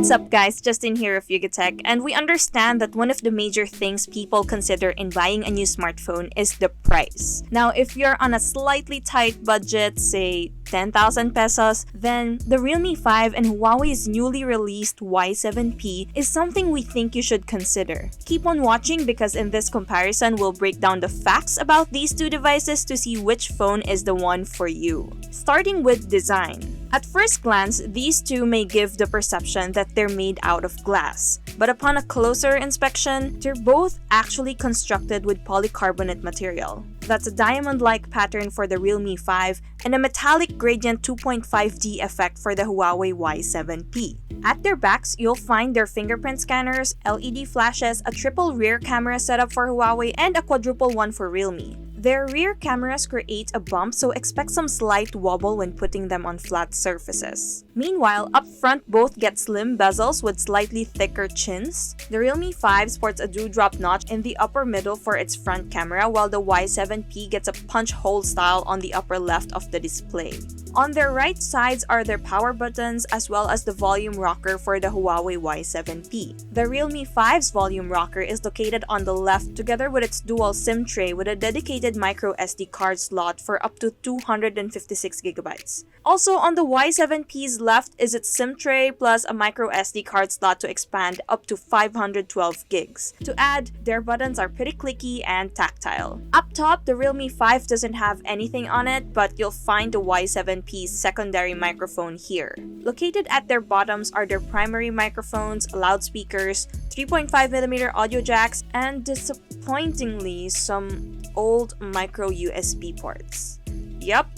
What's up guys, Justin here of Yugatech, and we understand that one of the major things people consider in buying a new smartphone is the price. Now, if you're on a slightly tight budget, say 10,000 pesos, then the Realme 5 and Huawei's newly released Y7P is something we think you should consider. Keep on watching because in this comparison, we'll break down the facts about these two devices to see which phone is the one for you. Starting with design. At first glance, these two may give the perception that they're made out of glass. But upon a closer inspection, they're both actually constructed with polycarbonate material. That's a diamond-like pattern for the Realme 5 and a metallic gradient 2.5D effect for the Huawei Y7P. At their backs, you'll find their fingerprint scanners, LED flashes, a triple rear camera setup for Huawei, and a quadruple one for Realme. Their rear cameras create a bump, so expect some slight wobble when putting them on flat surfaces. Meanwhile, up front both get slim bezels with slightly thicker chins. The Realme 5 sports a dewdrop notch in the upper middle for its front camera, while the Y7P gets a punch hole style on the upper left of the display. On their right sides are their power buttons as well as the volume rocker for the Huawei Y7P. The Realme 5's volume rocker is located on the left together with its dual SIM tray with a dedicated micro SD card slot for up to 256GB. Also on the Y7P's left is its SIM tray plus a micro SD card slot to expand up to 512GB. To add, their buttons are pretty clicky and tactile. Up top, the Realme 5 doesn't have anything on it, but you'll find the Y7P's secondary microphone here. Located at their bottoms are their primary microphones, loudspeakers, 3.5mm audio jacks, and disappointingly, some old micro USB ports. Yup,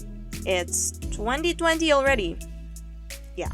it's 2020 already. Yeah.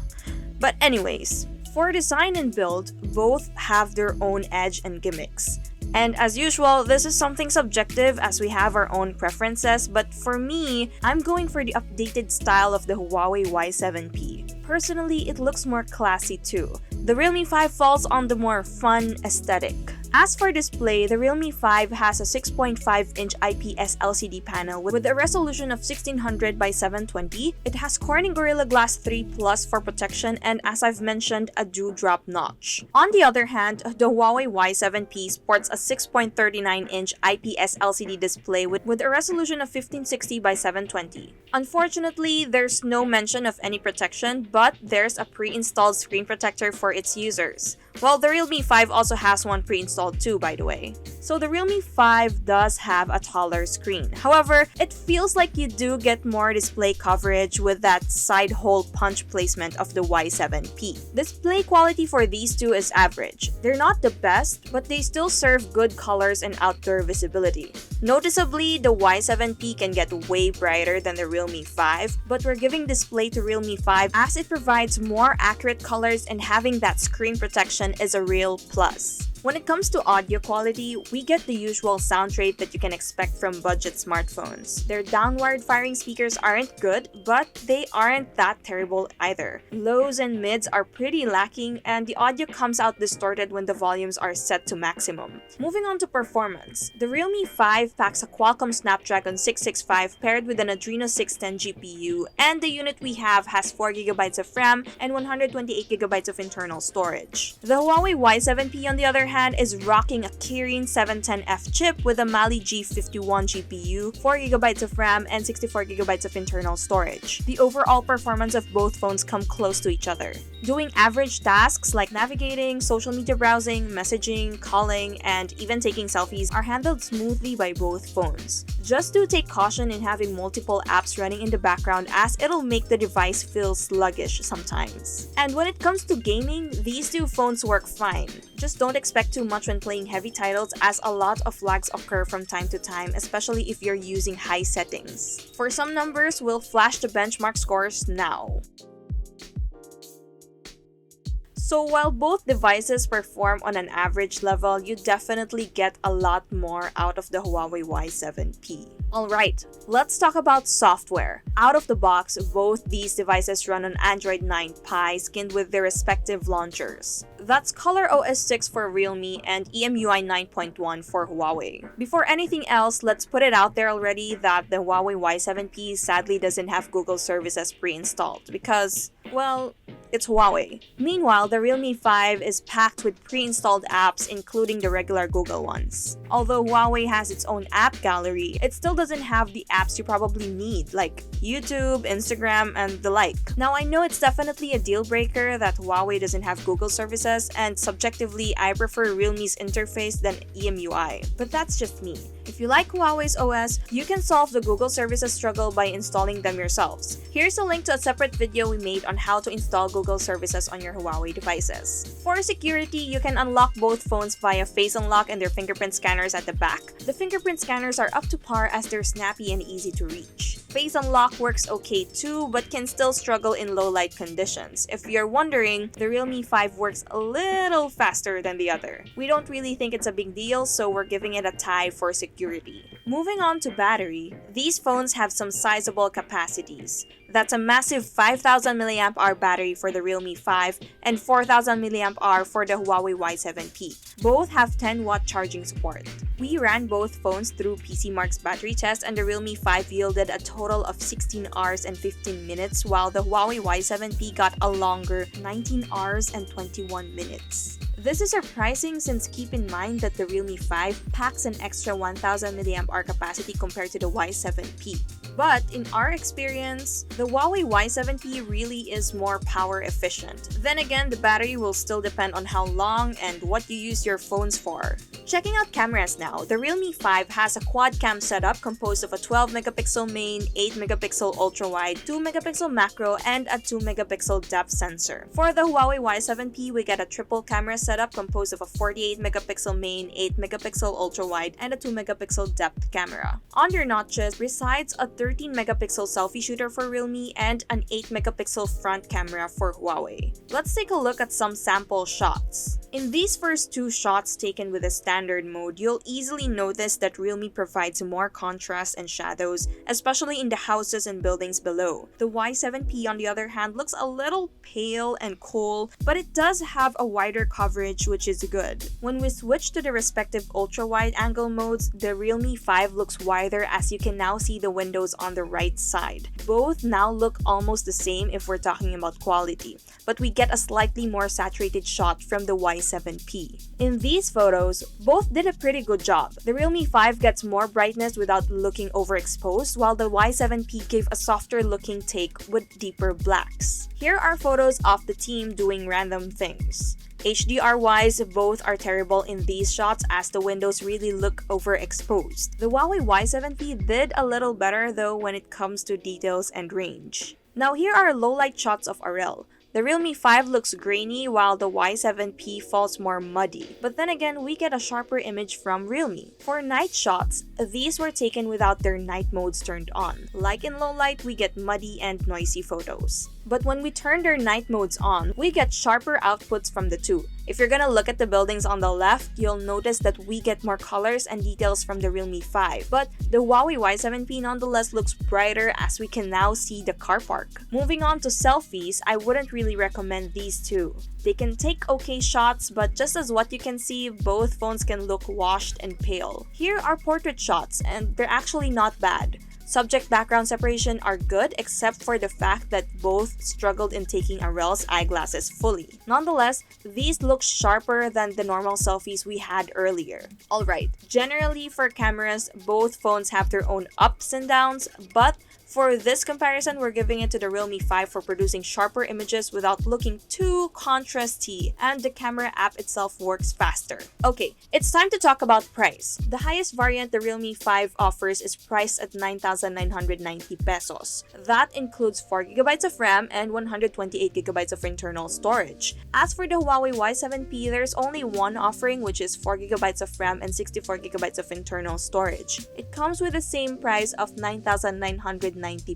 But anyways, for design and build, both have their own edge and gimmicks. And as usual, this is something subjective as we have our own preferences, but for me, I'm going for the updated style of the Huawei Y7P. Personally, it looks more classy too. The Realme 5 falls on the more fun aesthetic. As for display, the Realme 5 has a 6.5-inch IPS LCD panel with a resolution of 1600 by 720. It has Corning Gorilla Glass 3 Plus for protection and, as I've mentioned, a dewdrop notch. On the other hand, the Huawei Y7P sports a 6.39-inch IPS LCD display with a resolution of 1560 by 720. Unfortunately, there's no mention of any protection, but there's a pre-installed screen protector for its users. Well, the Realme 5 also has one pre-installed too, by the way. So the Realme 5 does have a taller screen. However, it feels like you do get more display coverage with that side hole punch placement of the Y7P. Display quality for these two is average. They're not the best, but they still serve good colors and outdoor visibility. Noticeably, the Y7P can get way brighter than the Realme 5, but we're giving display to Realme 5 as it provides more accurate colors and having that screen protection is a real plus. When it comes to audio quality, we get the usual sound rate that you can expect from budget smartphones. Their downward firing speakers aren't good, but they aren't that terrible either. Lows and mids are pretty lacking, and the audio comes out distorted when the volumes are set to maximum. Moving on to performance, the Realme 5 packs a Qualcomm Snapdragon 665 paired with an Adreno 610 GPU, and the unit we have has 4GB of RAM and 128GB of internal storage. The Huawei Y7P, on the other hand, is rocking a Kirin 710F chip with a Mali G51 GPU, 4GB of RAM, and 64GB of internal storage. The overall performance of both phones come close to each other. Doing average tasks like navigating, social media browsing, messaging, calling, and even taking selfies are handled smoothly by both phones. Just do take caution in having multiple apps running in the background as it'll make the device feel sluggish sometimes. And when it comes to gaming, these two phones work fine. Just don't expect too much when playing heavy titles as a lot of lags occur from time to time, especially if you're using high settings. For some numbers, we'll flash the benchmark scores now. So while both devices perform on an average level, you definitely get a lot more out of the Huawei Y7P. Alright, let's talk about software. Out of the box, both these devices run on Android 9 Pie skinned with their respective launchers. That's ColorOS 6 for Realme and EMUI 9.1 for Huawei. Before anything else, let's put it out there already that the Huawei Y7P sadly doesn't have Google services pre-installed because, well, it's Huawei. Meanwhile, the Realme 5 is packed with pre-installed apps including the regular Google ones. Although Huawei has its own app gallery, it still doesn't have the apps you probably need like YouTube, Instagram, and the like. Now I know it's definitely a deal breaker that Huawei doesn't have Google services, and subjectively I prefer Realme's interface than EMUI, but that's just me. If you like Huawei's OS, you can solve the Google services struggle by installing them yourselves. Here's a link to a separate video we made on how to install Google services on your Huawei devices. For security, you can unlock both phones via Face Unlock and their fingerprint scanners at the back. The fingerprint scanners are up to par as they're snappy and easy to reach. Face Unlock works okay too, but can still struggle in low light conditions. If you're wondering, the Realme 5 works a little faster than the other. We don't really think it's a big deal, so we're giving it a tie for security. Moving on to battery, these phones have some sizable capacities. That's a massive 5000 mAh battery for the Realme 5 and 4000 mAh for the Huawei Y7P. Both have 10-watt charging support. We ran both phones through PCMark's battery test, and the Realme 5 yielded a total of 16 hours and 15 minutes, while the Huawei Y7P got a longer 19 hours and 21 minutes. This is surprising since keep in mind that the Realme 5 packs an extra 1000 mAh capacity compared to the Y7P. But in our experience, the Huawei Y7P really is more power efficient. Then again, the battery will still depend on how long and what you use your phones for. Checking out cameras now, the Realme 5 has a quad cam setup composed of a 12 megapixel main, 8 megapixel ultra-wide, 2 megapixel macro, and a 2 megapixel depth sensor. For the Huawei Y7P, we get a triple camera setup composed of a 48 megapixel main, 8 megapixel ultra-wide, and a 2 megapixel depth camera. On their notches resides a 13 megapixel selfie shooter for Realme and an 8 megapixel front camera for Huawei. Let's take a look at some sample shots. In these first two shots taken with a standard mode, you'll easily notice that Realme provides more contrast and shadows, especially in the houses and buildings below. The Y7P, on the other hand, looks a little pale and cool, but it does have a wider coverage, which is good. When we switch to the respective ultra-wide angle modes, the Realme 5 looks wider as you can now see the windows on the right side. Both now look almost the same if we're talking about quality, but we get a slightly more saturated shot from the Y7P. In these photos, both did a pretty good job. The Realme 5 gets more brightness without looking overexposed, while the Y7P gave a softer looking take with deeper blacks. Here are photos of the team doing random things. HDR-wise, both are terrible in these shots as the windows really look overexposed. The Huawei Y7P did a little better though when it comes to details and range. Now here are low-light shots of RL. The Realme 5 looks grainy while the Y7P falls more muddy, but then again we get a sharper image from Realme. For night shots, these were taken without their night modes turned on. Like in low light, we get muddy and noisy photos. But when we turn their night modes on, we get sharper outputs from the two. If you're gonna look at the buildings on the left, you'll notice that we get more colors and details from the Realme 5. But the Huawei Y7P nonetheless looks brighter as we can now see the car park. Moving on to selfies, I wouldn't really recommend these two. They can take okay shots, but just as what you can see, both phones can look washed and pale. Here are portrait shots, and they're actually not bad. Subject background separation are good except for the fact that both struggled in taking RL's eyeglasses fully. Nonetheless, these look sharper than the normal selfies we had earlier. Alright, generally for cameras, both phones have their own ups and downs, but for this comparison, we're giving it to the Realme 5 for producing sharper images without looking too contrasty, and the camera app itself works faster. Okay, it's time to talk about price. The highest variant the Realme 5 offers is priced at 9,990 pesos. That includes 4GB of RAM and 128GB of internal storage. As for the Huawei Y7P, there's only one offering, which is 4GB of RAM and 64GB of internal storage. It comes with the same price of 9,990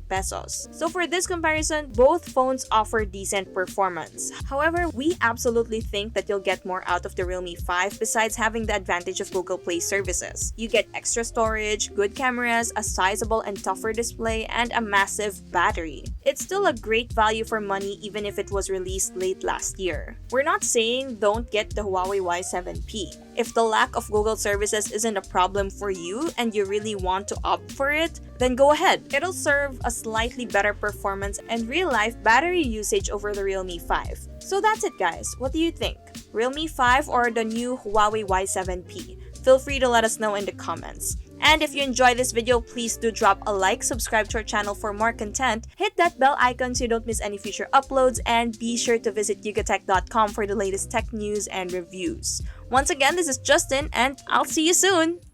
pesos. So for this comparison, both phones offer decent performance. However, we absolutely think that you'll get more out of the Realme 5 besides having the advantage of Google Play services. You get extra storage, good cameras, a sizable and tougher display, and a massive battery. It's still a great value for money even if it was released late last year. We're not saying don't get the Huawei Y7P. If the lack of Google services isn't a problem for you and you really want to opt for it, then go ahead. It'll serve a slightly better performance and real-life battery usage over the Realme 5. So that's it guys, what do you think? Realme 5 or the new Huawei Y7P? Feel free to let us know in the comments. And if you enjoyed this video, please do drop a like, subscribe to our channel for more content, hit that bell icon so you don't miss any future uploads, and be sure to visit yugatech.com for the latest tech news and reviews. Once again, this is Justin, and I'll see you soon!